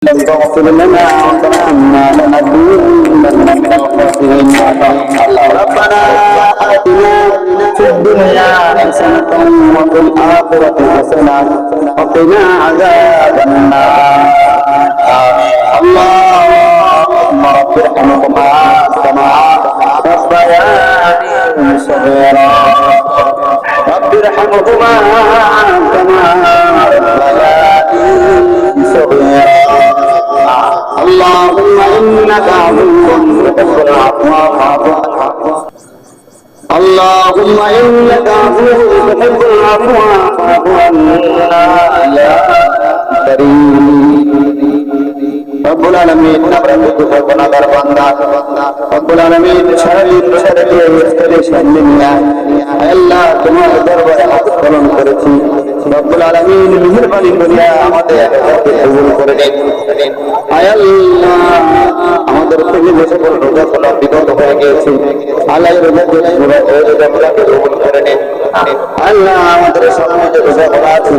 فاغفر لنا وارحمنا لنكونن من الخاسرين ربنا آتنا في الدنيا حسنة وفي الآخرة حسنة وقنا عذاب النار اللهم رب ارحمهما كما ربياني صغيرا رب ارحمهما كما ربياني صغيرا اللهم إنك عفو تحب العفو فاعف عنا اللهم إنك عفو تحب العفو فاعف عنا يا كريم رب العالمين نبرك ربنا دربنا رب العالمين شرعي شرعي يستري شأننا الله তোমার দরবারে হাত কলম করেছি রব্বুল আলামিন মেহেরবানি করে আমাদের কবুল করে নিন আয় আল্লাহ আমাদের থেকে যে সকল রোজাগুলো বিগত হয়ে গিয়েছে আল্লাহ রোজাগুলোকে কবুল করে নিন আল্লাহ আমাদের সামনে যে রোজাগুলো আছে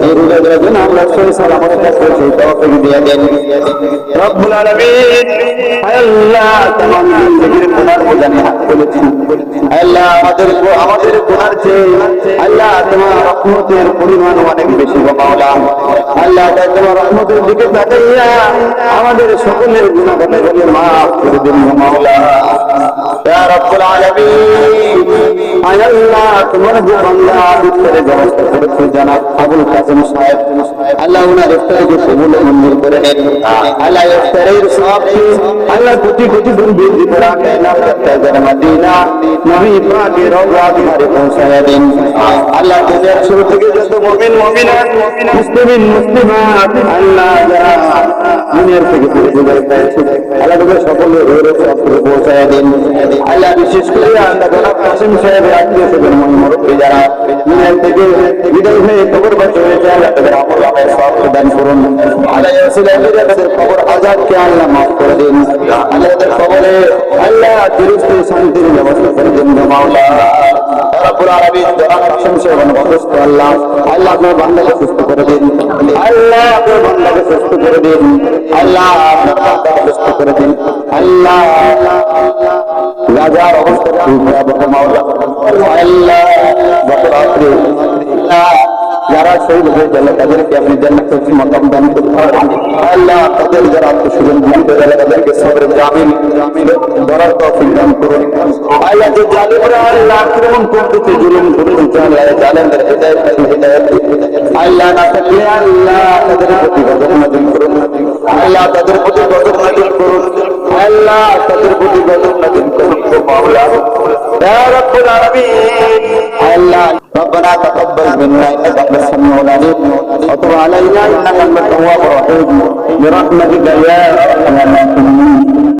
এই রোজাগুলোর জন্য আমরা সহি সালামত থাকতে সেই তৌফিক দিয়ে দেন রব্বুল আলামিন আল্লাহ तमाम জিন্দেগির গুনাহ বোঝানি হাত করেছি আল্লাহ আমাদের গুনার চেয়ে আল্লাহ তোমার রহমতের পরিমাণ অনেক বেশি গো মাওলা আল্লাহ তোমার রহমতের দিকে তাকাইয়া আমাদের সকলের গুনাহগুলো মাফ করে দিন গো মাওলা ইয়া রব্বুল আলামিন আল্লাহ তোমার যে বান্দা ইফতারের ব্যবস্থা করেছে জনাব আবুল কাসেম সাহেব আল্লাহ ওনার ইফতারকে কবুল মঞ্জুর করে নেন আল্লাহ ইফতারের সওয়াব আল্লাহ কোটি কোটি গুণ বৃদ্ধি করে রাখেন আপনার মদিনা নবী পাকের রওজা দিকে পৌঁছায়া দিন আল্লাহ দুনিয়ার শুরু থেকে যত মুমিন মুমিনাত মুসলিমিন মুসলিমাত আল্লাহ যারা দুনিয়ার থেকে বিদায় পেয়েছে আল্লাহ তাদের সকলের রোজে সবকে পৌঁছায়া দিন আল্লাহ বিশেষ করে আল্লাহ জনাব কাসেম সাহেবের আত্মীয়স্বজন মুরব্বী যারা দুনিয়ার থেকে বিদায় হয়ে কবরবাসী হয়েছে আল্লাহ তাদের আমল নামায় সওয়াব দান করুন আল্লাহ রাসূলুল্লাহ তাদের কবর আযাবকে আল্লাহ মাফ করে দিন আল্লাহ তাদের কবরে আল্লাহ ফেরেশতা শান্তির ব্যবস্থা করে দিন মাওলা রব্বুল আলামিন জনাব কাসেম সাহেবের অসুস্থ আল্লাহ আল্লাহ আপনার বান্দাকে সুস্থ করে দিন আল্লাহ আপনার বান্দাকে সুস্থ করে দিন আল্লাহ আপনার বান্দাকে সুস্থ করে দিন আল্লাহ রাজার অবস্থা খুব ভয়াবহ মাওলা আল্লাহ গত রাত্রে যারা শহীদ হয়ে গেল তাদেরকে আপনি জান্নাতের মাকাম দান করুন আল্লাহ তাদের যারা আত্মস্বজন ভূমিতে গেল তাদেরকে সবরের জামিন ধরার তৌফিক দান করুন আল্লাহ যে জালিমরা আল্লাহ আক্রমণ করতেছে জুলুম করতেছে আল্লাহ জালেমদের হিদায়াত আল্লাহ না থাকলে আল্লাহ তাদের প্রতি গজব নাযিল করুন আল্লাহ তাদের প্রতি গজব নাযিল করুন আল্লাহ তাদের প্রতি গজব নাযিল করুন মাওলা ইয়া রাব্বুল আলামিন আল্লাহ ربنا تقبل منا انك انت السميع العليم وتب علينا انك انت التواب الرحيم برحمتك يا ارحم الراحمين